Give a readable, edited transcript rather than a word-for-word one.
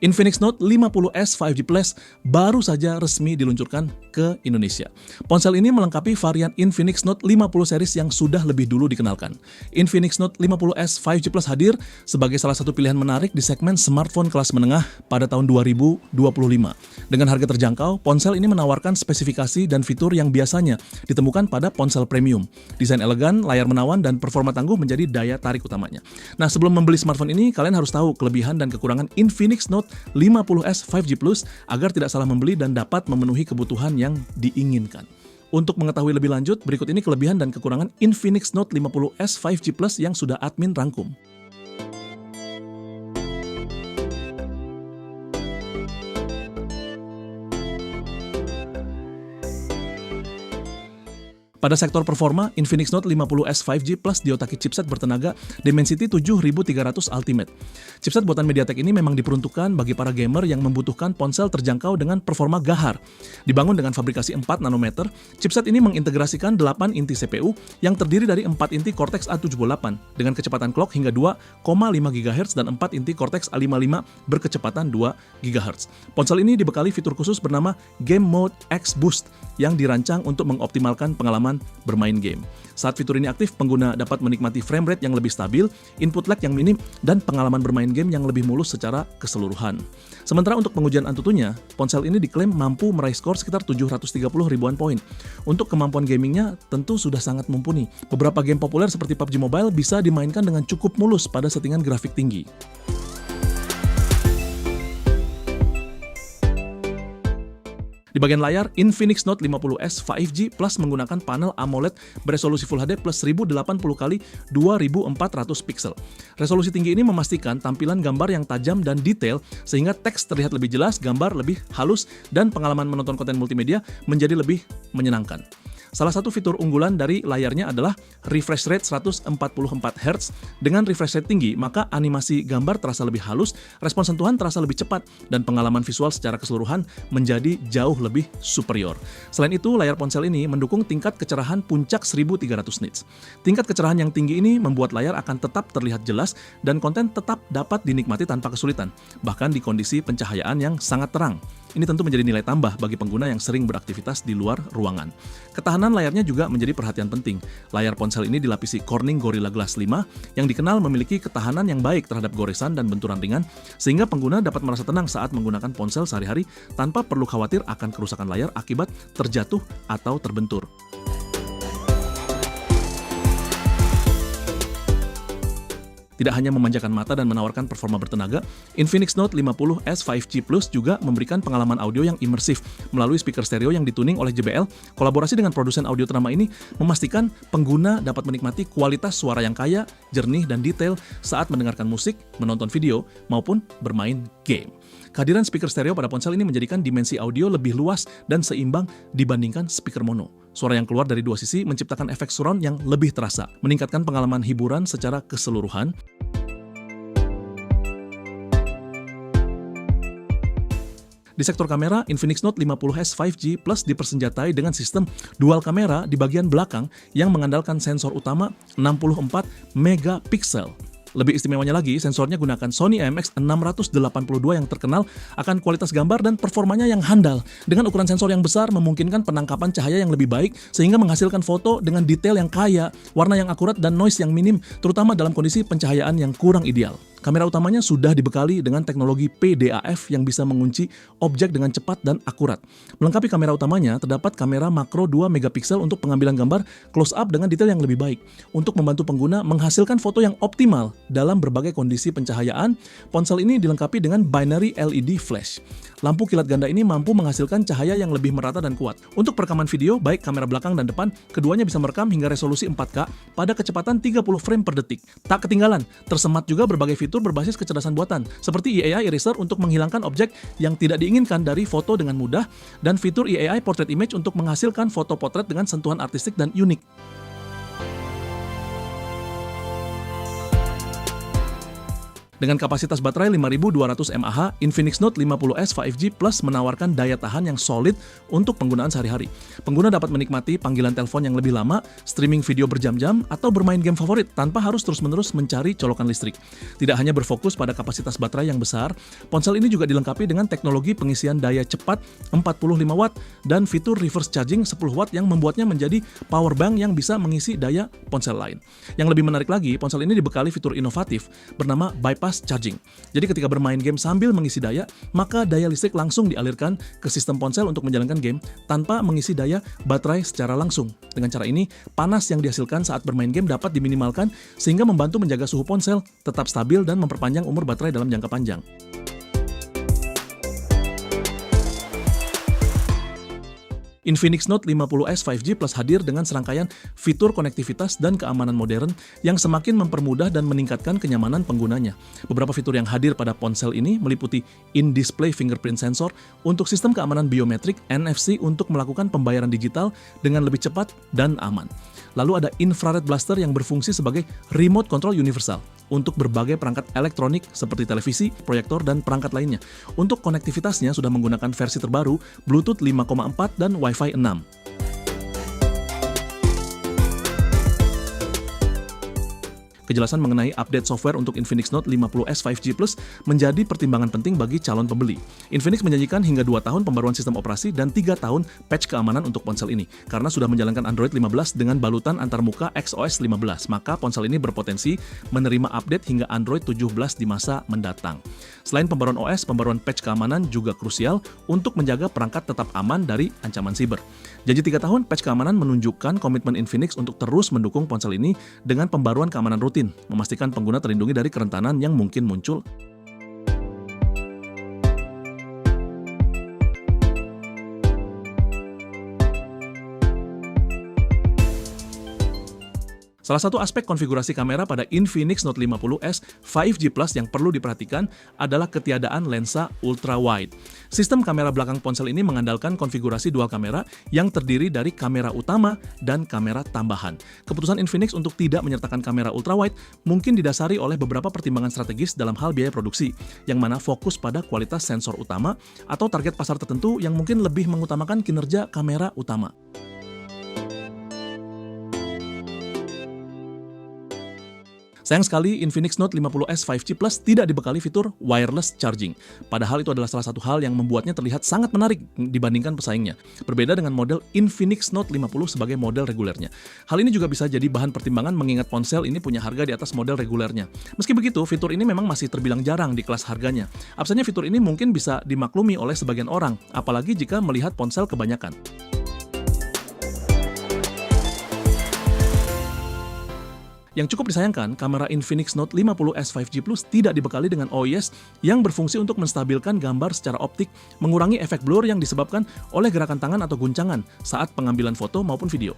Infinix Note 50S 5G Plus baru saja resmi diluncurkan ke Indonesia. Ponsel ini melengkapi varian Infinix Note 50 series yang sudah lebih dulu dikenalkan. Infinix Note 50S 5G Plus hadir sebagai salah satu pilihan menarik di segmen smartphone kelas menengah pada tahun 2025. Dengan harga terjangkau, ponsel ini menawarkan spesifikasi dan fitur yang biasanya ditemukan pada ponsel premium. Desain elegan, layar menawan, dan performa tangguh menjadi daya tarik utamanya. Nah, sebelum membeli smartphone ini, kalian harus tahu kelebihan dan kekurangan Infinix Note 50S 5G Plus agar tidak salah membeli dan dapat memenuhi kebutuhan yang diinginkan. Untuk mengetahui lebih lanjut, berikut ini kelebihan dan kekurangan Infinix Note 50S 5G Plus yang sudah admin rangkum. Pada sektor performa, Infinix Note 50S 5G Plus diotaki chipset bertenaga Dimensity 7300 Ultimate. Chipset buatan MediaTek ini memang diperuntukkan bagi para gamer yang membutuhkan ponsel terjangkau dengan performa gahar. Dibangun dengan fabrikasi 4 nanometer, chipset ini mengintegrasikan 8 inti CPU yang terdiri dari 4 inti Cortex A78 dengan kecepatan clock hingga 2,5 GHz dan 4 inti Cortex A55 berkecepatan 2 GHz. Ponsel ini dibekali fitur khusus bernama Game Mode X Boost yang dirancang untuk mengoptimalkan pengalaman bermain game. Saat fitur ini aktif, pengguna dapat menikmati frame rate yang lebih stabil, input lag yang minim, dan pengalaman bermain game yang lebih mulus secara keseluruhan. Sementara untuk pengujian Antutunya, ponsel ini diklaim mampu meraih skor sekitar 730 ribuan poin. Untuk kemampuan gamingnya tentu sudah sangat mumpuni. Beberapa game populer seperti PUBG Mobile bisa dimainkan dengan cukup mulus pada settingan grafik tinggi. Di bagian layar, Infinix Note 50S 5G Plus menggunakan panel AMOLED beresolusi Full HD plus 1080x2400 pixel. Resolusi tinggi ini memastikan tampilan gambar yang tajam dan detail sehingga teks terlihat lebih jelas, gambar lebih halus, dan pengalaman menonton konten multimedia menjadi lebih menyenangkan. Salah satu fitur unggulan dari layarnya adalah refresh rate 144 Hz. Dengan refresh rate tinggi, maka animasi gambar terasa lebih halus, respon sentuhan terasa lebih cepat, dan pengalaman visual secara keseluruhan menjadi jauh lebih superior. Selain itu, layar ponsel ini mendukung tingkat kecerahan puncak 1300 nits. Tingkat kecerahan yang tinggi ini membuat layar akan tetap terlihat jelas dan konten tetap dapat dinikmati tanpa kesulitan, bahkan di kondisi pencahayaan yang sangat terang. Ini tentu menjadi nilai tambah bagi pengguna yang sering beraktivitas di luar ruangan. Ketahanan layarnya juga menjadi perhatian penting. Layar ponsel ini dilapisi Corning Gorilla Glass 5 yang dikenal memiliki ketahanan yang baik terhadap goresan dan benturan ringan, sehingga pengguna dapat merasa tenang saat menggunakan ponsel sehari-hari tanpa perlu khawatir akan kerusakan layar akibat terjatuh atau terbentur. Tidak hanya memanjakan mata dan menawarkan performa bertenaga, Infinix Note 50S 5G Plus juga memberikan pengalaman audio yang imersif melalui speaker stereo yang dituning oleh JBL. Kolaborasi dengan produsen audio ternama ini memastikan pengguna dapat menikmati kualitas suara yang kaya, jernih, dan detail saat mendengarkan musik, menonton video, maupun bermain game. Kehadiran speaker stereo pada ponsel ini menjadikan dimensi audio lebih luas dan seimbang dibandingkan speaker mono. Suara yang keluar dari dua sisi menciptakan efek surround yang lebih terasa, meningkatkan pengalaman hiburan secara keseluruhan. Di sektor kamera, Infinix Note 50S 5G Plus dipersenjatai dengan sistem dual kamera di bagian belakang yang mengandalkan sensor utama 64 megapiksel. Lebih istimewanya lagi, sensornya gunakan Sony IMX682 yang terkenal akan kualitas gambar dan performanya yang handal. Dengan ukuran sensor yang besar, memungkinkan penangkapan cahaya yang lebih baik, sehingga menghasilkan foto dengan detail yang kaya, warna yang akurat, dan noise yang minim, terutama dalam kondisi pencahayaan yang kurang ideal. Kamera utamanya sudah dibekali dengan teknologi PDAF yang bisa mengunci objek dengan cepat dan akurat. Melengkapi kamera utamanya, terdapat kamera makro 2 megapiksel untuk pengambilan gambar close up dengan detail yang lebih baik. Untuk membantu pengguna menghasilkan foto yang optimal dalam berbagai kondisi pencahayaan, ponsel ini dilengkapi dengan binary LED flash. Lampu kilat ganda ini mampu menghasilkan cahaya yang lebih merata dan kuat. Untuk perekaman video, baik kamera belakang dan depan, keduanya bisa merekam hingga resolusi 4K pada kecepatan 30 frame per detik. Tak ketinggalan, tersemat juga berbagai fitur berbasis kecerdasan buatan, seperti EAI Eraser untuk menghilangkan objek yang tidak diinginkan dari foto dengan mudah, dan fitur EAI Portrait Image untuk menghasilkan foto potret dengan sentuhan artistik dan unik. Dengan kapasitas baterai 5200 mAh, Infinix Note 50s 5G Plus menawarkan daya tahan yang solid untuk penggunaan sehari-hari. Pengguna dapat menikmati panggilan telepon yang lebih lama, streaming video berjam-jam, atau bermain game favorit tanpa harus terus-menerus mencari colokan listrik. Tidak hanya berfokus pada kapasitas baterai yang besar, ponsel ini juga dilengkapi dengan teknologi pengisian daya cepat 45 watt dan fitur reverse charging 10 watt yang membuatnya menjadi power bank yang bisa mengisi daya ponsel lain. Yang lebih menarik lagi, ponsel ini dibekali fitur inovatif bernama bypass charging. Jadi ketika bermain game sambil mengisi daya, maka daya listrik langsung dialirkan ke sistem ponsel untuk menjalankan game tanpa mengisi daya baterai secara langsung. Dengan cara ini, panas yang dihasilkan saat bermain game dapat diminimalkan sehingga membantu menjaga suhu ponsel tetap stabil dan memperpanjang umur baterai dalam jangka panjang. Infinix Note 50s 5G Plus hadir dengan serangkaian fitur konektivitas dan keamanan modern yang semakin mempermudah dan meningkatkan kenyamanan penggunanya. Beberapa fitur yang hadir pada ponsel ini meliputi in-display fingerprint sensor untuk sistem keamanan biometrik, NFC untuk melakukan pembayaran digital dengan lebih cepat dan aman. Lalu ada infrared blaster yang berfungsi sebagai remote control universal untuk berbagai perangkat elektronik seperti televisi, proyektor, dan perangkat lainnya. Untuk konektivitasnya sudah menggunakan versi terbaru Bluetooth 5.4 dan Wi-Fi 6. Kejelasan mengenai update software untuk Infinix Note 50s 5G Plus menjadi pertimbangan penting bagi calon pembeli. Infinix menjanjikan hingga 2 tahun pembaruan sistem operasi dan 3 tahun patch keamanan untuk ponsel ini. Karena sudah menjalankan Android 15 dengan balutan antarmuka XOS 15, maka ponsel ini berpotensi menerima update hingga Android 17 di masa mendatang. Selain pembaruan OS, pembaruan patch keamanan juga krusial untuk menjaga perangkat tetap aman dari ancaman siber. Janji 3 tahun patch keamanan menunjukkan komitmen Infinix untuk terus mendukung ponsel ini dengan pembaruan keamanan rutin, memastikan pengguna terlindungi dari kerentanan yang mungkin muncul. Salah satu aspek konfigurasi kamera pada Infinix Note 50s 5G Plus yang perlu diperhatikan adalah ketiadaan lensa ultra-wide. Sistem kamera belakang ponsel ini mengandalkan konfigurasi dual kamera yang terdiri dari kamera utama dan kamera tambahan. Keputusan Infinix untuk tidak menyertakan kamera ultra-wide mungkin didasari oleh beberapa pertimbangan strategis dalam hal biaya produksi, yang mana fokus pada kualitas sensor utama atau target pasar tertentu yang mungkin lebih mengutamakan kinerja kamera utama. Sayang sekali, Infinix Note 50s 5G Plus tidak dibekali fitur wireless charging. Padahal itu adalah salah satu hal yang membuatnya terlihat sangat menarik dibandingkan pesaingnya. Berbeda dengan model Infinix Note 50 sebagai model regulernya. Hal ini juga bisa jadi bahan pertimbangan mengingat ponsel ini punya harga di atas model regulernya. Meski begitu, fitur ini memang masih terbilang jarang di kelas harganya. Absennya fitur ini mungkin bisa dimaklumi oleh sebagian orang, apalagi jika melihat ponsel kebanyakan. Yang cukup disayangkan, kamera Infinix Note 50s 5G Plus tidak dibekali dengan OIS yang berfungsi untuk menstabilkan gambar secara optik, mengurangi efek blur yang disebabkan oleh gerakan tangan atau guncangan saat pengambilan foto maupun video.